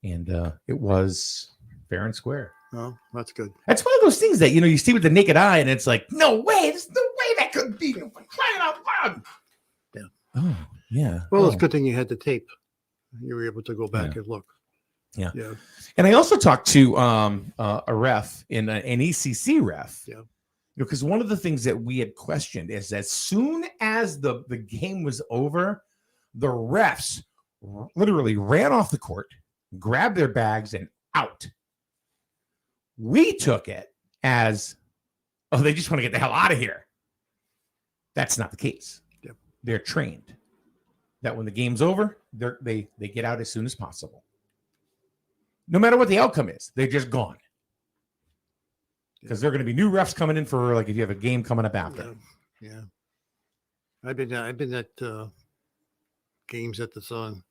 and it was fair and square. Oh, that's good. That's one of those things that, you see with the naked eye, and it's like, no way, there's no way that could be. I'm crying out loud. Yeah. Oh, yeah. Well, it's a good thing you had the tape. You were able to go back and look. Yeah. Yeah. And I also talked to a ref an ECC ref. Yeah. Because one of the things that we had questioned is as soon as the game was over, the refs literally ran off the court, grabbed their bags, and out. We took it as, they just want to get the hell out of here. That's not the case. Yep. They're trained that when the game's over, they get out as soon as possible. No matter what the outcome is, they're just gone. Because there are going to be new refs coming in for, if you have a game coming up after. Yeah. I've been at games at the Sun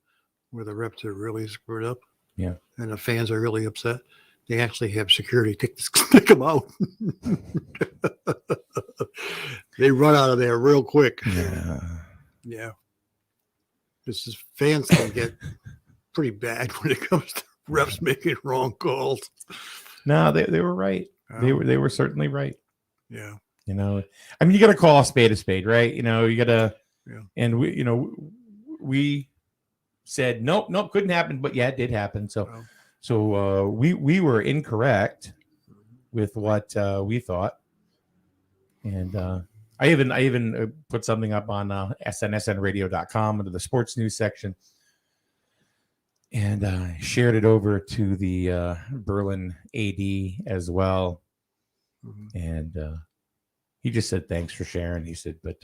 where the refs are really screwed up. Yeah. And the fans are really upset. They actually have security take them out. They run out of there real quick. Yeah. Yeah. Fans can get pretty bad when it comes to refs making wrong calls. No, they were right. They were certainly right. Yeah. You got to call a spade, right? You got to, and we said, nope, couldn't happen. But yeah, it did happen. So we were incorrect with what we thought. And I even put something up on snsnradio.com under the sports news section. and shared it over to the Berlin AD as well. And he just said thanks for sharing. He said, but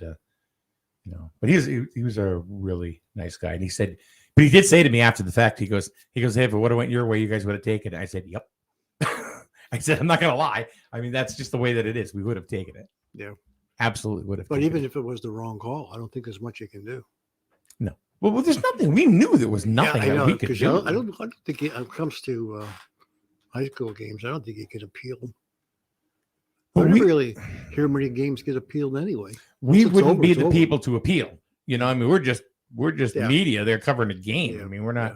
but he was a really nice guy, and he said, but he did say to me after the fact, he goes, hey, if it would have went your way, you guys would have taken it. I said, yep. I said, I'm not gonna lie. I mean, that's just the way that it is. We would have taken it. Yeah, absolutely would have. But even if it was the wrong call, I don't think there's much you can do. No. Well, there's nothing. We knew there was nothing that we could do. I don't think when it comes to high school games, I don't think you can appeal. I never really hear many games get appealed anyway. We wouldn't be the people to appeal. You know, I mean, we're just media. They're covering a game. I mean, we're not.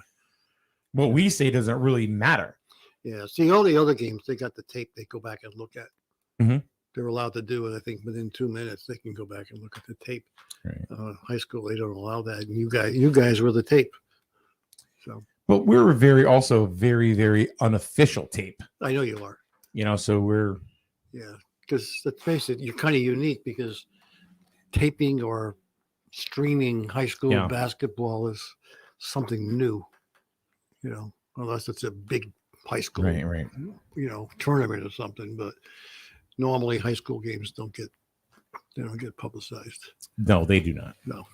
What we say doesn't really matter. Yeah. See, all the other games, they got the tape. They go back and look at. Mm-hmm. They're allowed to do it. I think within 2 minutes, they can go back and look at the tape. Right. High school, they don't allow that. And you guys were the tape. So. But we're very, very unofficial tape. I know you are. You know, so we're. Yeah, because let's face it, you're kind of unique because taping or streaming high school basketball is something new. You know, unless it's a big high school, right. Tournament or something. But normally, high school games don't get publicized. No, they do not. No,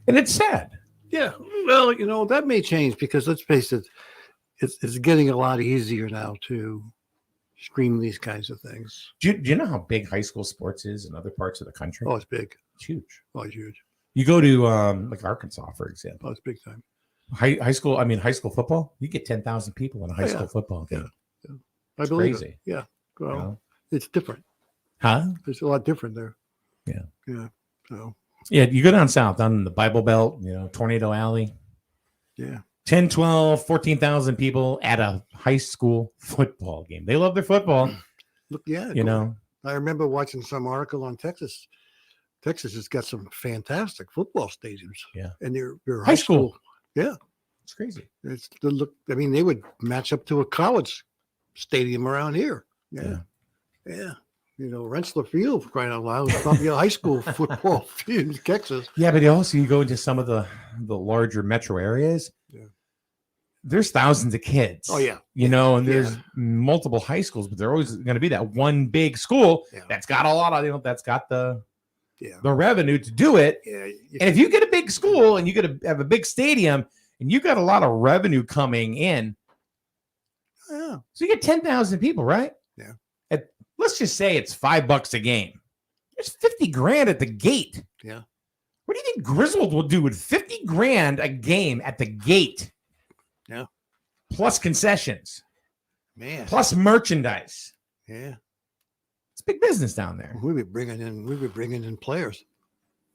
and it's sad. Yeah, well, that may change because let's face it, it's getting a lot easier now to stream these kinds of things. Do you know how big high school sports is in other parts of the country? Oh, it's big. It's huge. Oh, it's huge. You go to like Arkansas, for example. Oh, it's big time. High school football, you get 10,000 people in a high school football game. Yeah. It's I believe crazy. it. Yeah. Well, it's different. Huh? It's a lot different there. Yeah. Yeah. So. Yeah, you go down south, down in the Bible Belt, Tornado Alley. Yeah. 10, 12, 14,000 people at a high school football game. They love their football. Look, yeah. I remember watching some article on Texas. Texas has got some fantastic football stadiums. Yeah. And they're high school. Yeah. It's crazy. It's the look. I mean, they would match up to a college stadium around here. Yeah. Yeah. Rensselaer Field, for crying out loud, is probably a high school football field in Texas. Yeah, but also you go into some of the larger metro areas. Yeah. There's thousands of kids. Oh, yeah. And there's multiple high schools, but there's always going to be that one big school that's got a lot of, that's got the revenue to do it. Yeah. And if you get a big school and you get have a big stadium and you got a lot of revenue coming in, yeah. So you get 10,000 people, right? Yeah. Let's just say it's $5 a game. There's 50 grand at the gate. Yeah. What do you think Griswold will do with 50 grand a game at the gate? Yeah. Plus concessions. Man. Plus merchandise. Yeah. It's big business down there. We'd be bringing in players,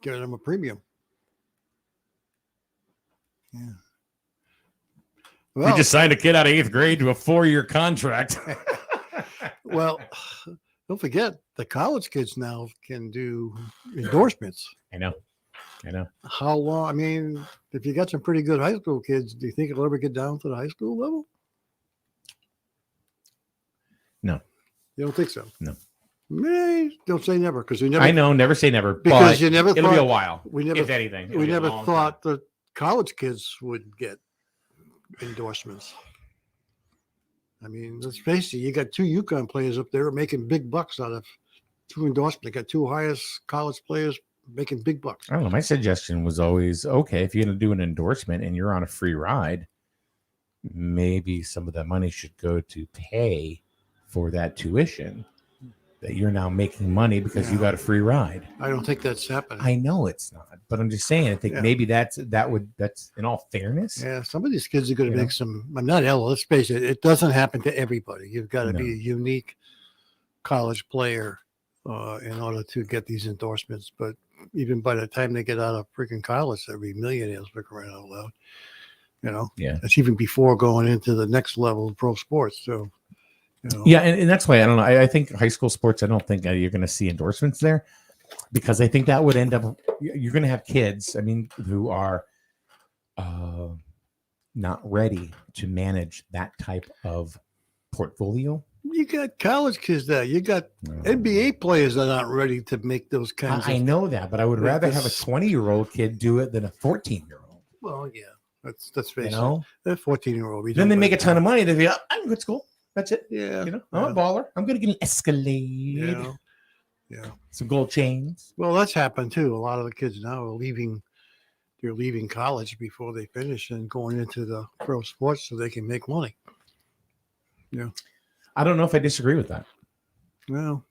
giving them a premium. Yeah. Well, we just signed a kid out of 8th grade to a 4-year contract. Well, don't forget the college kids now can do endorsements. I know. How long? I mean, if you got some pretty good high school kids, do you think it'll ever get down to the high school level? No. You don't think so? No. Don't say never, because we never. I know, never say never. Because you never. It'll be a while. We never. If anything, we never thought the college kids would get endorsements. I mean, let's face it, you got 2 UConn players up there making big bucks out of 2 endorsements. They got 2 highest college players making big bucks. I don't know. My suggestion was always, okay, if you're going to do an endorsement and you're on a free ride, maybe some of that money should go to pay for that tuition that you're now making money because you got a free ride. I don't think that's happening. I know it's not, but I'm just saying, I think maybe that's in all fairness. Yeah, some of these kids are going to make some. I'm not ill. Let's face it. It doesn't happen to everybody. You've got to be a unique college player in order to get these endorsements. But even by the time they get out of freaking college, they'll be millionaires for crying out loud. Yeah, that's even before going into the next level of pro sports. So. Yeah, and that's why I don't know. I think high school sports, I don't think you're going to see endorsements there, because I think that would end up, you're going to have kids, I mean, who are not ready to manage that type of portfolio. You got college kids there. You got NBA players that aren't ready to make those kinds I know that, but I would rather have a 20-year-old kid do it than a 14-year-old. Well, yeah. Let's face You know? it. The 14-year-old. Then they make a ton of money. They feel, I'm good school. That's it. Yeah. You know, I'm a baller. I'm going to get an Escalade. Yeah. Yeah. Some gold chains. Well, that's happened too. A lot of the kids now are leaving. They're leaving college before they finish and going into the pro sports so they can make money. Yeah. I don't know if I disagree with that. Well,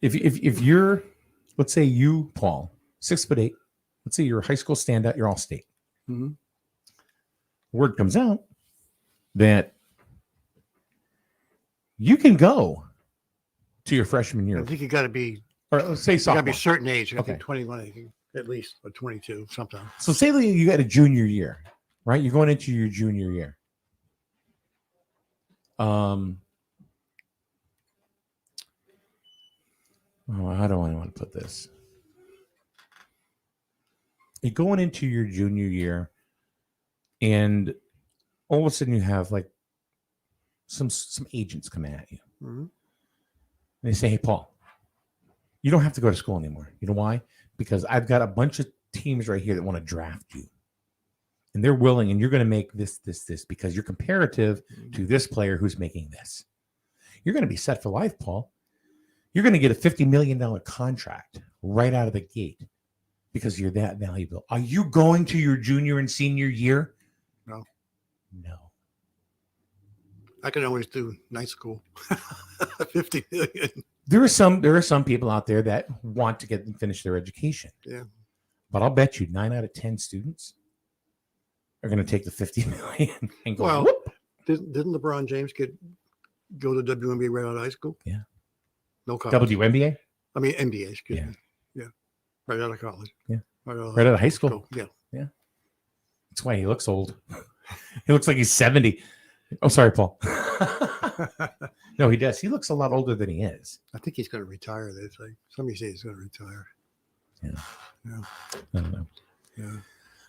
if you're, let's say you, Paul, 6'8", let's say you're a high school standout, you're all state. Mm-hmm. Word comes out that you can go to your freshman year. I think you got to be, or let's say you got to be a sophomore. certain age. I Okay. think 21, I think, at least, or 22, sometimes. So say that you got a junior year, right? You're going into your junior year. Oh, how do I want to put this? You're going into your junior year, and all of a sudden you have like some agents coming at you. Mm-hmm. And they say, hey, Paul, you don't have to go to school anymore. You know why? Because I've got a bunch of teams right here that want to draft you. And they're willing, and you're going to make this, because you're comparative to this player who's making this. You're going to be set for life, Paul. You're going to get a $50 million contract right out of the gate because you're that valuable. Are you going to your junior and senior year? No. No. I can always do night school. 50 million. There are some people out there that want to finish their education. Yeah. But I'll bet you 9 out of 10 students are going to take the 50 million and go, Well, whoop. didn't LeBron James go to WNBA right out of high school? Yeah. No college. WNBA? I mean, NBA, excuse Yeah. me. Yeah. Right out of college. Yeah. Right Right out of high school. Yeah. Yeah. That's why he looks old. He looks like he's 70. Oh, sorry, Paul. No, he does. He looks a lot older than he is. I think he's going to retire. They say. Somebody say he's going to retire. Yeah. Yeah. I don't know. Yeah.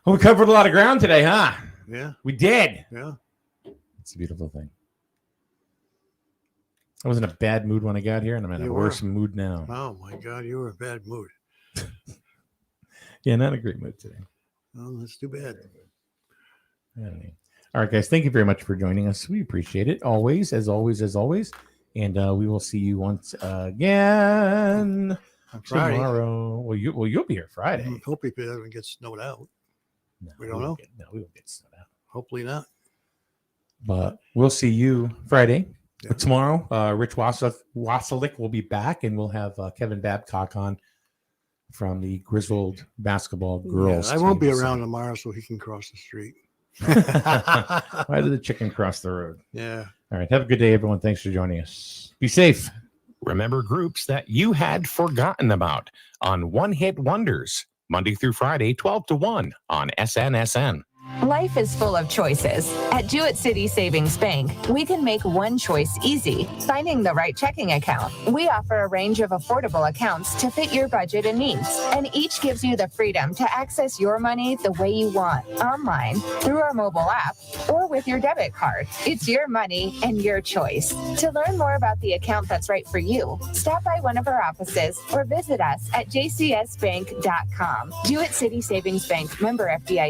Well, we covered a lot of ground today, huh? Yeah. We did. Yeah. It's a beautiful thing. I was in a bad mood when I got here, and I'm in a You worse were. mood now. Oh my God, you were in a bad mood. Yeah, not a great mood today. Oh, that's too bad. I don't know. All right, guys, thank you very much for joining us. We appreciate it. Always, as always, as always. And we will see you once again On Friday. tomorrow. Well, you'll be here Friday. Hope it doesn't get snowed out. No, We don't know. We won't get snowed out. Hopefully not. But we'll see you Friday. Yeah. Tomorrow, Rich Wasilick will be back, and we'll have Kevin Babcock on from the Grizzled Basketball Girls. Yeah, I won't be team. around tomorrow, so he can cross the street. Why did the chicken cross the road? Yeah. All right. Have a good day, everyone. Thanks for joining us. Be safe. Remember groups that you had forgotten about on One Hit Wonders, Monday through Friday, 12 to 1 on SNSN. Life is full of choices. At Jewett City Savings Bank, we can make one choice easy, finding the right checking account. We offer a range of affordable accounts to fit your budget and needs, and each gives you the freedom to access your money the way you want, online, through our mobile app, or with your debit card. It's your money and your choice. To learn more about the account that's right for you, stop by one of our offices or visit us at jcsbank.com. Jewett City Savings Bank, member FDIC.